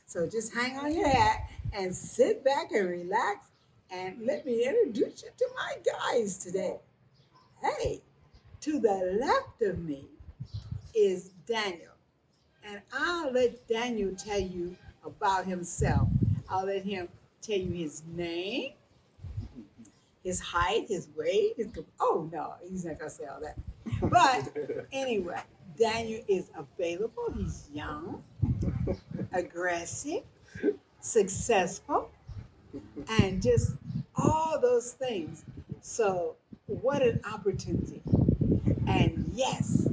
So just hang on your hat and sit back and relax. And let me introduce you to my guys today. Hey, to the left of me is Daniel. And I'll let Daniel tell you about himself. I'll let him tell you his name, his height, his weight. Oh, no, he's not going to say all that. But anyway, Daniel is available. He's young, aggressive, successful, and just all those things. So, what an opportunity. And yes,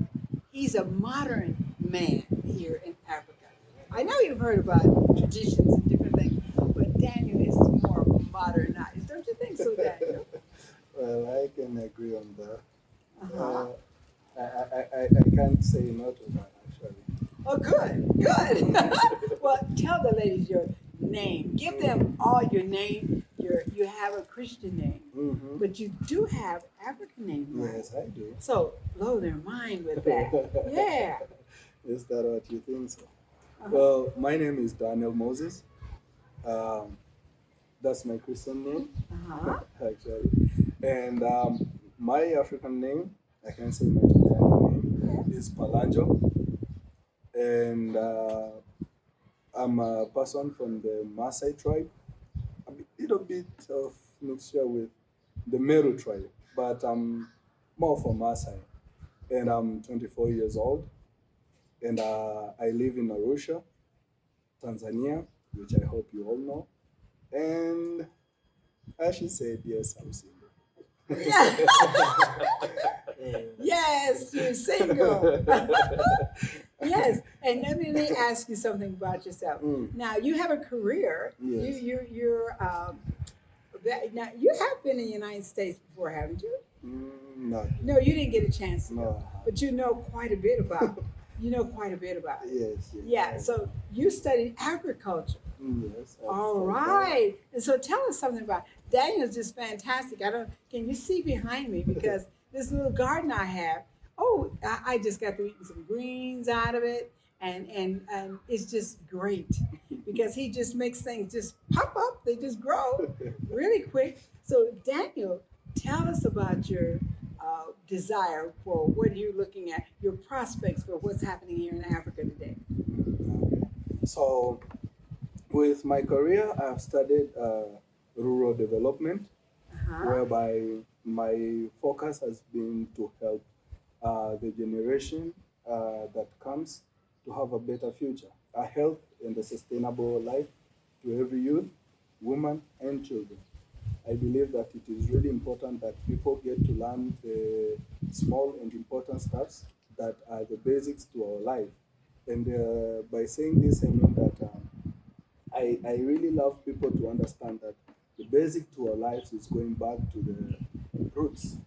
he's a modern man here in Africa. I know you've heard about traditions and different things, but Daniel is more modernized. Don't you think so, Daniel? Well, I can agree on that. Uh-huh. I can't say no to that, actually. Oh, good, good. Well, tell the ladies your name. Give them all your name. You have a Christian name, Mm-hmm. but you do have African name, right? Yes, I do. So blow their mind with that. Yeah. Is that what you think so? Uh-huh. Well, my name is Daniel Moses. Um, that's my Christian name, Uh-huh. actually. And my African name, I can say my Tanzanian name, is Palanjo. And I'm a person from the Maasai tribe. A little bit of mixture with the Meru tribe, but I'm more from Maasai. And I'm 24 years old. And I live in Arusha, Tanzania, which I hope you all know. And as she said, yes, I'm single. Yeah. Yes, you're single. Yes, and let me ask you something about yourself. Mm, Now you have a career. yes. Now you have been in the United States before, haven't you? No, No, you didn't get a chance to go, no. but you know quite a bit about. You know quite a bit about it. Yes, yes. Yeah. So you studied agriculture. Yes. All right. And so tell us something about Daniel's just fantastic. I don't can you see behind me because this little garden I have, oh, I just got to eat some greens out of it and it's just great because he just makes things just pop up, they just grow really quick. So Daniel, tell us about your desire for what you're looking at, your prospects for what's happening here in Africa today. Okay. So, with my career, I've studied rural development, Uh-huh. whereby my focus has been to help the generation that comes to have a better future, a health and a sustainable life to every youth, woman, and children. I believe that it is really important that people get to learn the small and important stuffs that are the basics to our life. And by saying this, I mean that I really love people to understand that the basic to our lives is going back to the roots.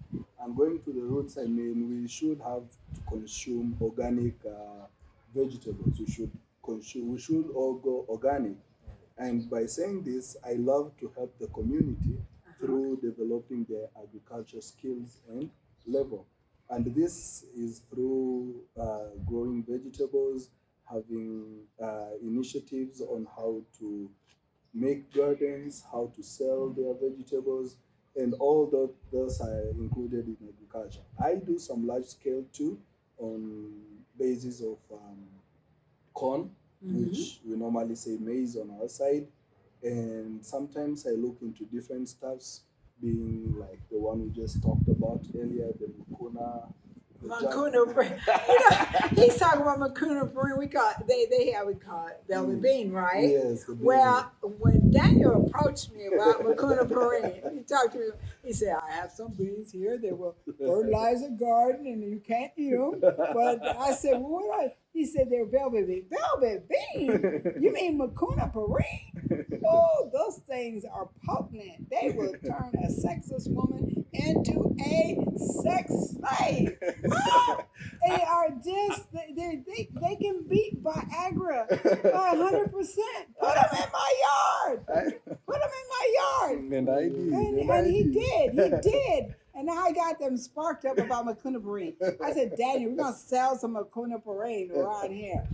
And going to the roots, I mean, we should have to consume organic vegetables. We should all go organic. And by saying this, I love to help the community Uh-huh. through developing their agriculture skills and level. And this is through growing vegetables, having initiatives on how to make gardens, how to sell their vegetables, and all those are included in agriculture. I do some large scale too on basis of corn, Mm-hmm. which we normally say maize on our side. And sometimes I look into different stuffs, being like the one we just talked about earlier, the mucuna, the Makuna Breen. You know, he's talking about Makuna Breen. They have it called velvet bean, right? yes, the Well, when Daniel approached me about Makuna Breen, he talked to me. He said, "I have some beans here. They will fertilize a garden, and you can't eat them." But I said, "Well, what?" He said, "They're velvet bean." Velvet bean? You mean Makuna Breen? Oh, those things are potent. They will turn a sexless woman into a sex slave. Ah, they are just they can beat Viagra by 100%. Put them in my yard. Put them in my yard. And I did. And he did. He did. And now I got them sparked up about Macuna. I said, Daniel, we're gonna sell some Macuna around here.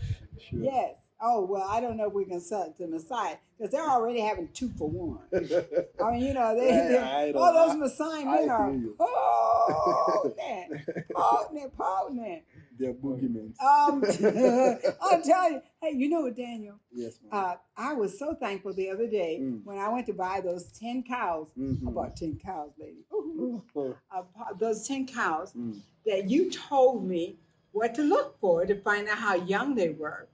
Sure. Yes. Oh, well, I don't know if we can sell it to Maasai because they're already having 2 for 1. I mean, I all don't. those Maasai I men are hear you. potent. They're boogeymen. I'm telling you. Hey, you know what, Daniel? Yes, ma'am. I was so thankful the other day when I went to buy those 10 cows. I bought 10 cows, lady. I bought those 10 cows that you told me what to look for to find out how young they were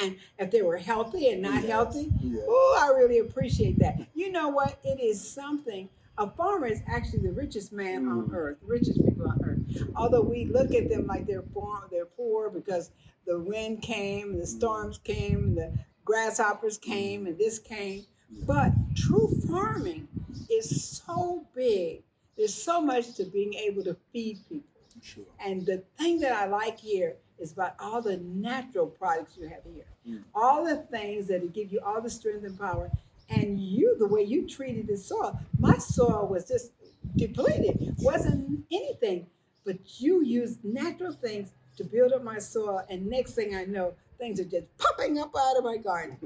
and if they were healthy and not healthy. Yes. Oh, I really appreciate that. You know what? It is something. A farmer is actually the richest man on earth, the richest people on earth. Although we look at them like they're poor because the wind came, the storms came, the grasshoppers came, and this came. But true farming is so big. There's so much to being able to feed people. Sure. And the thing that I like here is about all the natural products you have here. All the things that give you all the strength and power. And you, the way you treated the soil, my soil was just depleted, wasn't anything. But you used natural things to build up my soil. And next thing I know, things are just popping up out of my garden.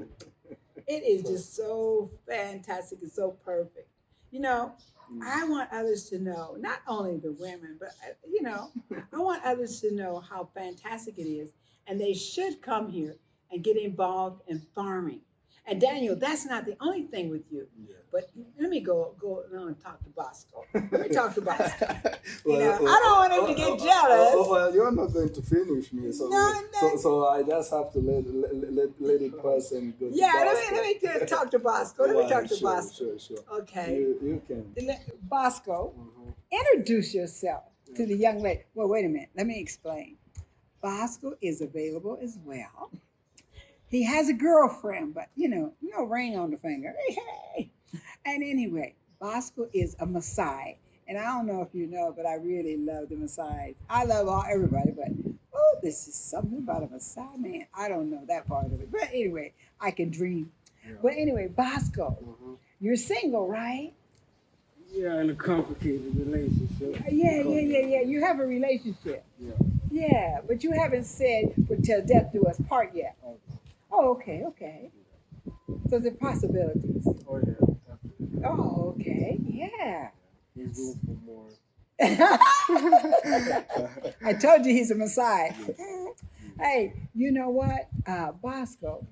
It is just so fantastic and so perfect. You know, I want others to know, not only the women, but I want others to know how fantastic it is, and they should come here and get involved in farming. And Daniel, that's not the only thing with you. Yeah. But let me go on and talk to Bosco. Let me talk to Bosco. Well, I don't want him to get jealous. Well, you're not going to finish me, so No. so I just have to let it pass and go. Yeah, to let me just talk to Bosco. Let me talk to sure, Bosco. Sure. Okay. You can. Bosco, introduce yourself to the young lady. Well, wait a minute. Let me explain. Bosco is available as well. He has a girlfriend, but no ring on the finger. Hey. And anyway, Bosco is a Maasai. And I don't know if you know, but I really love the Maasai. I love everybody, but this is something about a Maasai man. I don't know that part of it. But anyway, I can dream. Yeah. But anyway, Bosco, you're single, right? Yeah, in a complicated relationship. Yeah. You have a relationship. Yeah. Yeah, but you haven't said till death do us part yet. Oh, okay. So there are possibilities. Oh, yeah, definitely. Oh, okay. Yeah. There's room for more. I told you he's a Messiah. Hey, you know what, Bosco?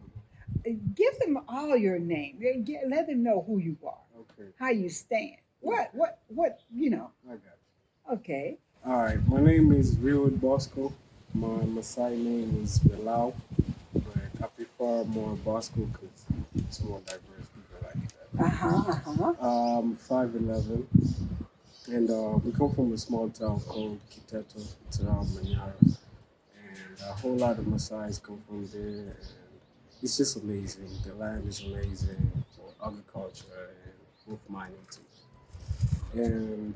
Give them all your name. Let them know who you are. Okay. How you stand. What? I got you. Okay. All right. My name is Rewood Bosco. My Maasai name is Bilal, but I prefer more Bosco because it's more diverse. People like that. 5'11", and we come from a small town called Kiteto. It's around Manyara, and a whole lot of Maasais come from there. And it's just amazing. The land is amazing for agriculture and wolf mining too. And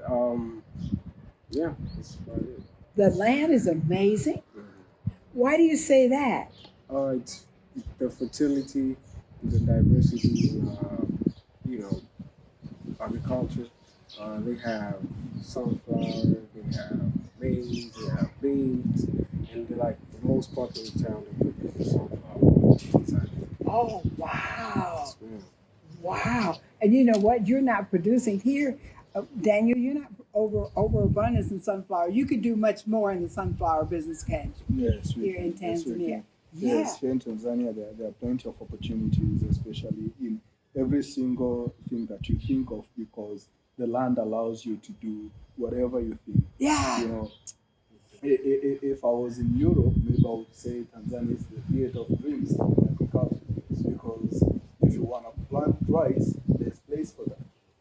yeah, that's about it. The land is amazing. Why do you say that? It's the fertility, the diversity in, agriculture. They have sunflower, they have maize, they have beans, and they're like the most popular town in produces sunflower. Oh, wow. Yeah. Wow. And you know what? You're not producing here. Daniel, you're not overabundance in sunflower. You could do much more in the sunflower business, can't you? Yes, here in Tanzania. Yes, here in Tanzania, there are plenty of opportunities, especially in every single thing that you think of, because the land allows you to do whatever you think. Yeah. You know, if I was in Europe, maybe I would say Tanzania is the theater of dreams in agriculture, because if you want to plant rice, there's place for that.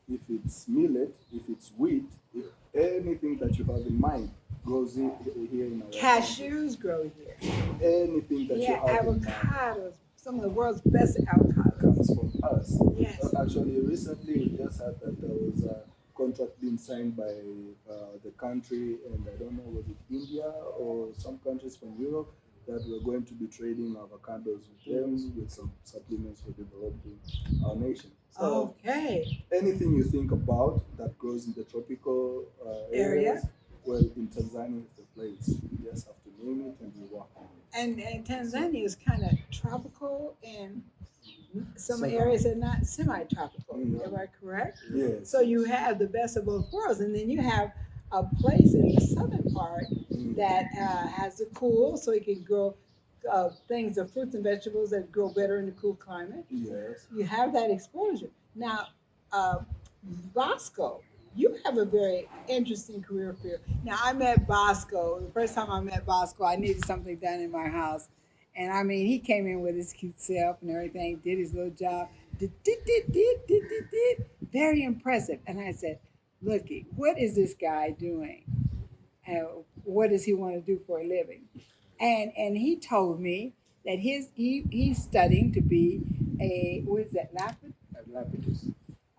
If it's millet, if it's wheat, if anything that you have in mind grows here in our Cashews grow here. Anything that you have avocados. Some of the world's best avocados comes from us. Yes. Actually, recently we just heard that there was a contract being signed by the country, and I don't know, was it India or some countries from Europe, that we're going to be trading avocados with them with some supplements for developing our nation. So okay. Anything you think about that grows in the tropical areas, well, in Tanzania is the place. You just have to name it and we work on it. And Tanzania is kind of tropical, and some Semi. areas are not semi-tropical. Mhm. Am I correct? Yes. So you have the best of both worlds, and then you have a place in the southern part Mm. that has the cool, so you can grow things of fruits and vegetables that grow better in the cool climate. Yes. You have that exposure. Now, uh, Bosco, you have a very interesting career field. Now, I met Bosco. The first time I met Bosco, I needed something done in my house. And I mean, he came in with his cute self and everything, did his little job, did. Very impressive. And I said, Looky, what is this guy doing? And what does he want to do for a living? And he told me that he's studying to be a, what is that, Lapidus.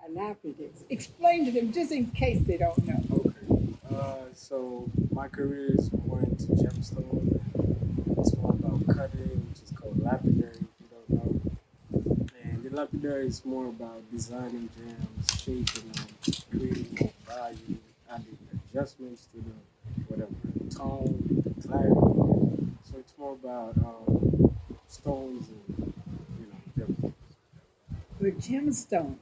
a lapidus. Explain to them just in case they don't know. Okay. So my career is more into gemstone. And it's more about cutting, which is called lapidary, if you don't know. And the lapidary is more about designing gems, shaping them, creating more value, adding adjustments to the whatever tone, the clarity. So it's more about stones and gems. With gemstones.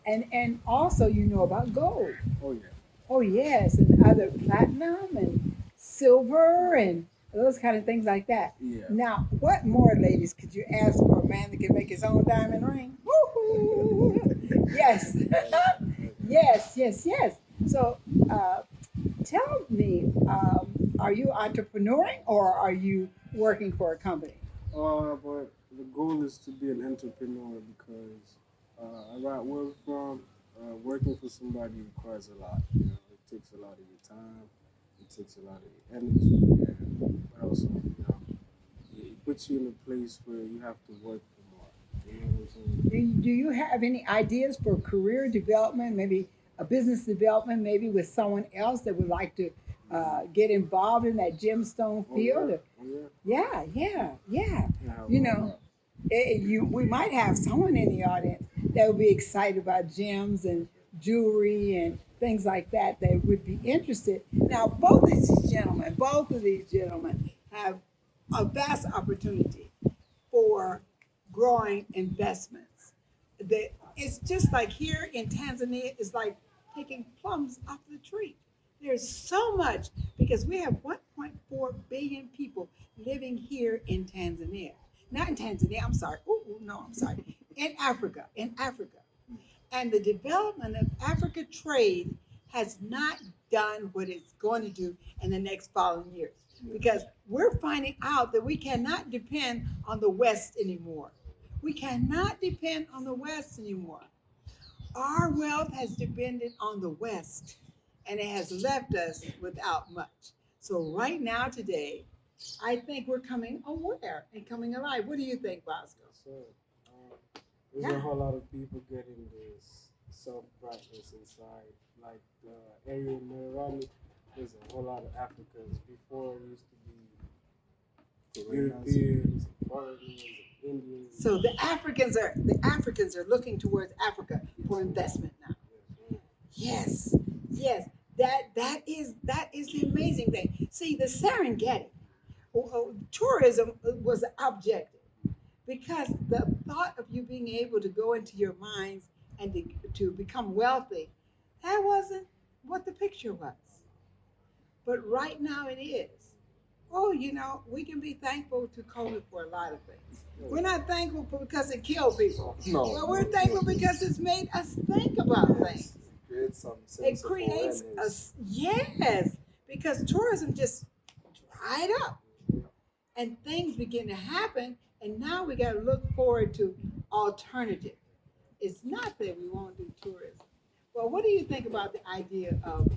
And also you know about gold. Oh yeah. Oh yes, and other platinum and silver and those kind of things like that. Yeah. Now, what more, ladies, could you ask for a man that can make his own diamond ring? Woohoo! Yes, yes. So, tell me, are you entrepreneuring or are you working for a company? But the goal is to be an entrepreneur because where we're from, working for somebody requires a lot. It takes a lot of your time, it takes a lot of your energy, but also, it puts you in a place where you have to work for more. You know what I'm saying? Do you have any ideas for career development, maybe a business development, maybe with someone else that would like to get involved in that gemstone Oh field? yeah, Or- oh yeah. Yeah. Yeah, You know, we might have someone in the audience that would be excited about gems and jewelry and things like that that would be interested. Now, both of these gentlemen have a vast opportunity for growing investments. It's just like here in Tanzania, it's like taking plums off the tree. There's so much because we have 1.4 billion people living here in Tanzania. Not in Tanzania, I'm sorry. No, I'm sorry. In Africa. And the development of Africa trade has not done what it's going to do in the next following years because we're finding out that we cannot depend on the West anymore. We cannot depend on the West anymore. Our wealth has depended on the West and it has left us without much. So, right now, today, I think we're coming aware and coming alive. What do you think, Bosco? So there's Yeah. a whole lot of people getting this self brightness inside. Like the area in Merani, there's a whole lot of Africans. Before it used to be Foreigners. Europeans, and foreigners, and Indians. So the Africans are looking towards Africa for investment now. Yes, yes. That is the amazing thing. See, the Serengeti tourism was an objective because the thought of you being able to go into your mines and to become wealthy, that wasn't what the picture was. But right now it is. Oh, we can be thankful to COVID for a lot of things. We're not thankful for because it killed people. No. But we're thankful because it's made us think about things. Create some It sense of creates awareness. yes, because tourism just dried up and things begin to happen. And now we got to look forward to alternative. It's not that we won't do tourism. Well, what do you think about the idea of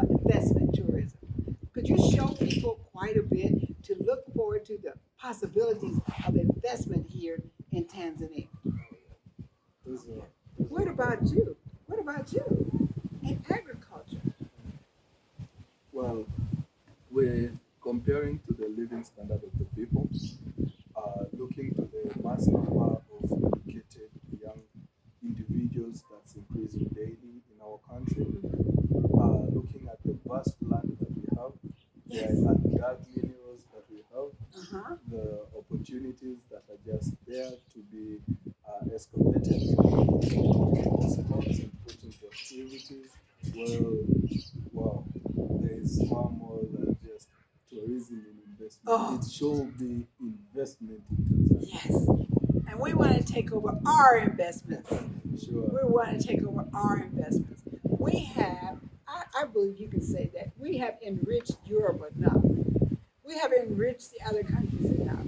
investment tourism? Could you show people quite a bit to look forward to the possibilities of investment here in Tanzania? There's a, What about you? What about you? In agriculture. Well, we're comparing to the living standard of the people, looking to the mass number of educated young individuals that's increasing daily in our country, looking at the vast land that we have, Yes. the undug minerals that we have, Uh-huh. the excavated spots and put into activities. Well, wow, there is far more than just tourism and investment. Oh. It should be investment in Tanzania. Yes. And we want to take over our investments. Sure. We want to take over our investments. We have, I believe you can say that, we have enriched Europe enough. We have enriched the other countries enough.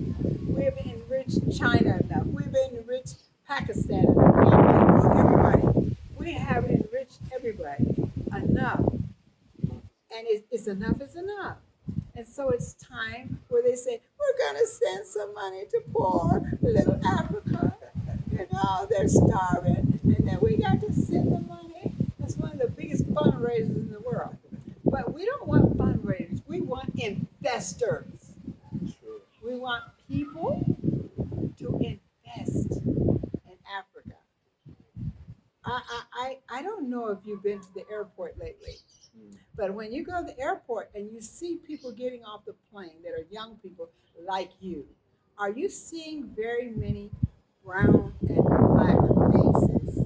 We have enriched China enough. We've enriched Pakistan enough. Everybody. We have enriched everybody enough. And it's enough is enough. And so it's time where they say, we're going to send some money to poor little Africa. You know, they're starving. And then we got to send the money. That's one of the biggest fundraisers in the world. But we don't want fundraisers. We want investors. Sure. We want people to invest in Africa. I don't know if you've been to the airport lately. But when you go to the airport and you see people getting off the plane that are young people like you, are you seeing very many brown and black faces?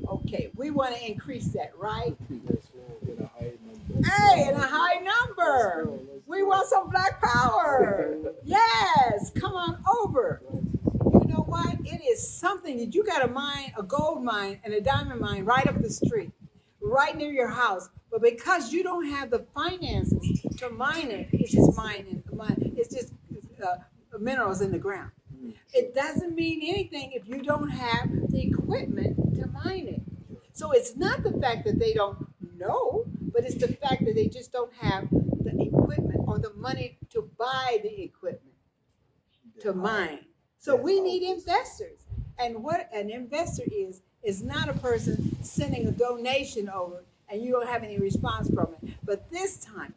Okay, we want to increase that, right? Yes, well, in a high number. Hey, in a high number. We want some black power. Yes, come on over. You know what? It is something that you got a mine, a gold mine and a diamond mine right up the street, right near your house. But because you don't have the finances to mine it, it's just mining. It's just minerals in the ground. It doesn't mean anything if you don't have the equipment to mine it. So it's not the fact that they don't know, but it's the fact that they just don't have the equipment or the money to buy the equipment to mine. So we need investors. And what an investor is not a person sending a donation over and you don't have any response from it. But this time,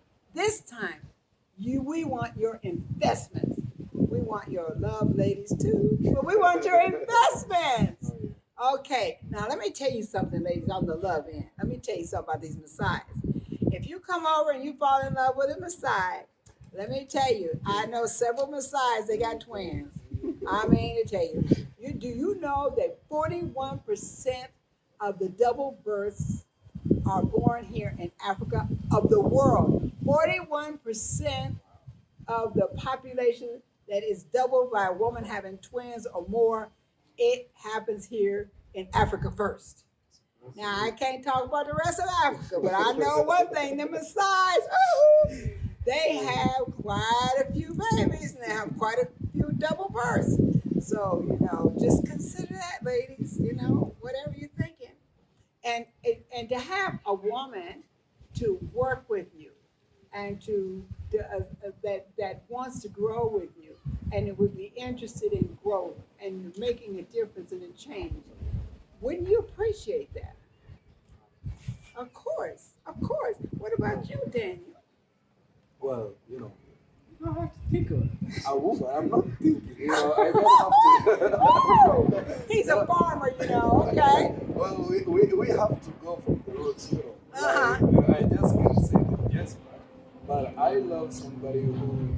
we want your investments. We want your love, ladies, too, but we want your investments. Okay, now let me tell you something, ladies, on the love end. Let me tell you something about these Messiahs. If you come over and you fall in love with a Messiah, let me tell you, I know several Messiahs, they got twins. I mean to tell you, do you know that 41% of the double births are born here in Africa of the world? 41% of the population that is doubled by a woman having twins or more, it happens here in Africa first. Now, I can't talk about the rest of Africa, but I know one thing, the Messiahs, they have quite a few babies and they have quite a few double births. So, just consider that, ladies, whatever you're thinking. And to have a woman to work with you and that wants to grow with you and it would be interested in growth and making a difference and a change, wouldn't you appreciate that? Of course. What about you, Daniel? Well, You don't have to think of it. I will, but I'm not thinking. I just have to. Oh, he's a farmer, okay? Well, we have to go from the roots, Uh-huh. Like, I just can't say that yes, but I love somebody who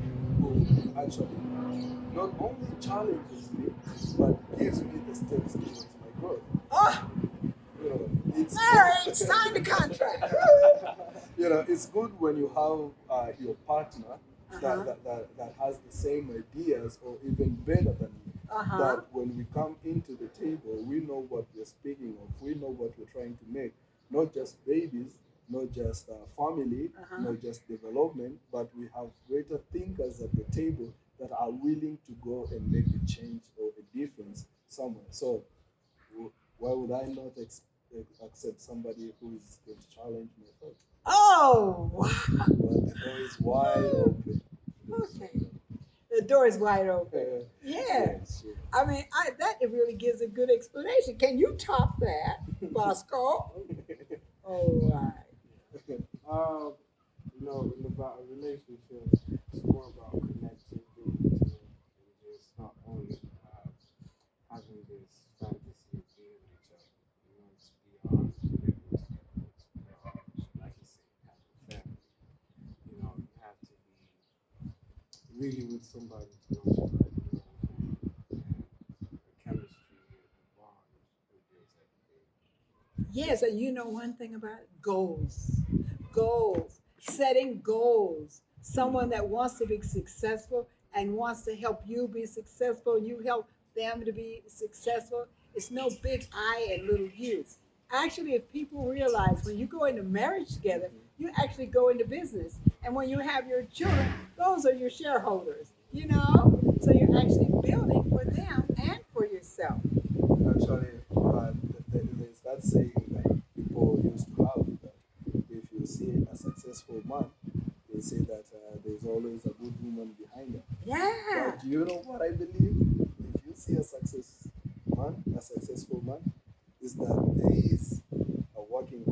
actually not only challenges me, but gives me the steps towards my growth. Oh, It's marriage, sign the contract. it's good when you have your partner Uh-huh. that has the same ideas or even better than you. Uh-huh. That when we come into the table, we know what we're speaking of. We know what we're trying to make. Not just babies, not just family, Uh-huh. not just development, but we have greater thinkers at the table that are willing to go and make a change or a difference somewhere. So why would I not accept somebody who is going to challenge my thoughts? Oh, wow. But the door is wide open. Okay. The door is wide open. Yeah. Yes, yes. I mean, that it really gives a good explanation. Can you top that, Bosco? All right. About a relationship, it's more about connecting, being intimate, and just not only having this fantasy of being with each other. It's beyond living together. It's beyond, like you say, having family. You have to be really with somebody to know somebody, and the chemistry Yes, and you know one thing about it? Goals. Goals. Setting goals. Someone that wants to be successful and wants to help you be successful, you help them to be successful. It's no big I and little you. Actually, if people realize when you go into marriage together, you actually go into business. And when you have your children, those are your shareholders, you know? So you're actually building for them and for yourself. Actually, there's that saying that people used to have that if you see a successful man, they say that there's always a good woman behind him. Yeah. But you know what I believe? If you see a successful man, is that there is a working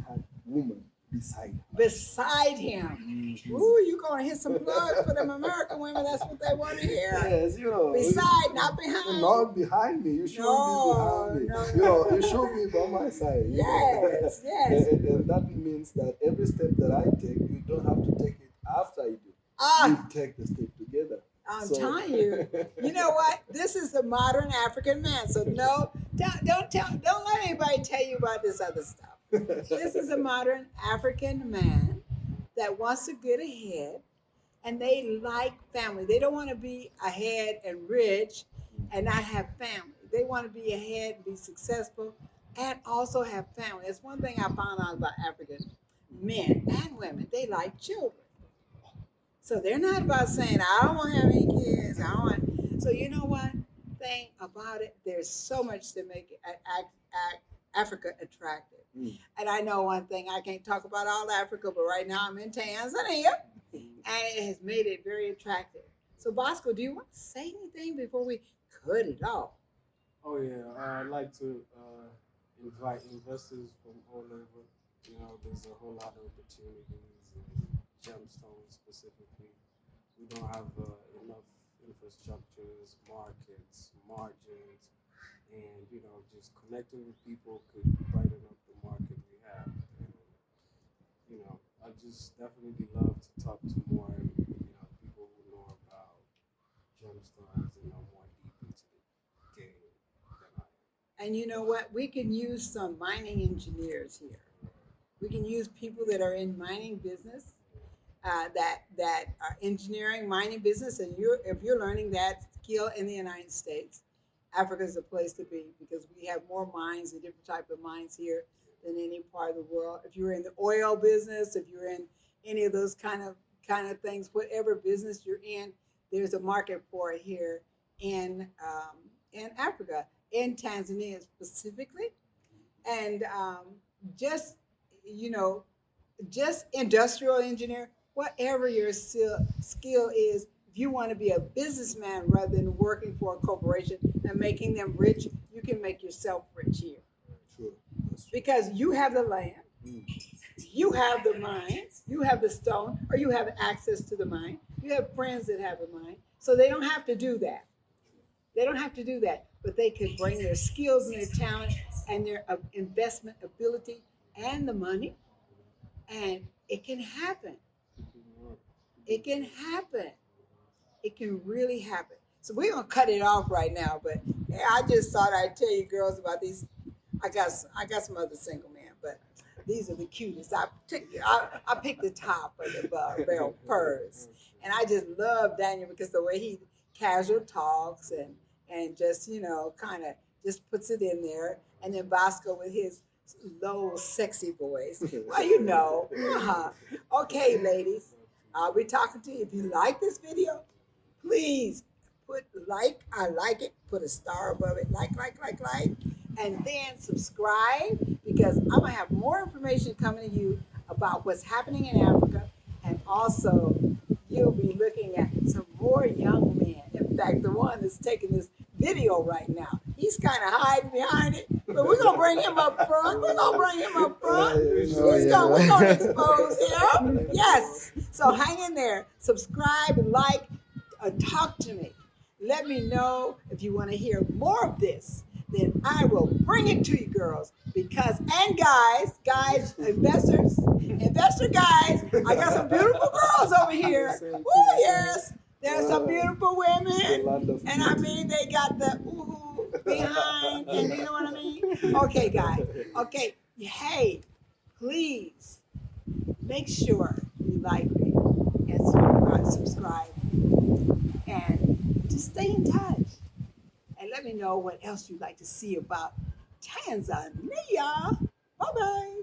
hard woman beside him. Beside him. Ooh, you gonna hit some plugs for them American women. That's what they want to hear. Yes, you know. Beside, not behind. Not behind me. You shouldn't No, be behind me. no, You know, no. you should be by my side. Yes, yes. And that means that every step that I take, you don't have to take it after I do. Ah, You take the step together. I'm So- telling you. You know what? This is the modern African man. So no, don't let anybody tell you about this other stuff. This is a modern African man that wants to get ahead, and they like family. They don't want to be ahead and rich and not have family. They want to be ahead and be successful and also have family. That's one thing I found out about African men and women. They like children. So they're not about saying, I don't want to have any kids. I don't want. So you know what? Thing about it, there's so much to make it, Africa attractive. Mm. And I know one thing, I can't talk about all Africa, but right now I'm in Tanzania, and it has made it very attractive. So Bosco, do you want to say anything before we cut it off? Oh yeah, I'd like to invite investors from all over. You know, there's a whole lot of opportunities in gemstones specifically. We don't have enough infrastructures, markets, margins, and you know, just connecting with people could brighten up the market we have. And you know, I just definitely love to talk to more, you know, people who know about gemstones and know more deep into the game than I am. And you know what? We can use some mining engineers here. We can use people that are in mining business, that are engineering, mining business, and if you're learning that skill in the United States, Africa is a place to be because we have more mines and different type of mines here than any part of the world. If you're in the oil business, if you're in any of those kind of things, whatever business you're in, there's a market for it here in Africa, in Tanzania specifically, and just you know just industrial engineer, whatever your skill is, if you want to be a businessman rather than working for a corporation and making them rich, you can make yourself rich here True. That's true. because you have the land, Mm. you have the mine, you have the stone, or you have access to the mine. You have friends that have a mine, so they don't have to do that. They don't have to do that, but they can bring their skills and their talent and their investment ability and the money, and it can happen. It can happen. It can really happen. So we're gonna cut it off right now. But yeah, I just thought I'd tell you girls about these. I got some other single men, but these are the cutest. I picked the top of the barrel first, and I just love Daniel because the way he casual talks and just kind of just puts it in there, and then Bosco with his low sexy voice. Well, Okay, ladies, I'll be talking to you. If you like this video, please put like, I like it, put a star above it, like, and then subscribe because I'm gonna have more information coming to you about what's happening in Africa, and also you'll be looking at some more young men. In fact, the one that's taking this video right now, he's kind of hiding behind it, but we're gonna bring him up front. We're gonna expose him. Yes. So hang in there, subscribe, like, talk to me. Let me know if you want to hear more of this. Then I will bring it to you, girls. And guys, investor guys, I got some beautiful girls over here. Oh yes, there's some beautiful women, and I mean they got the ooh behind, and you know what I mean. Okay, guys. Okay. Hey, please make sure you like me and subscribe and just stay in touch. And let me know what else you'd like to see about Tanzania. Bye bye.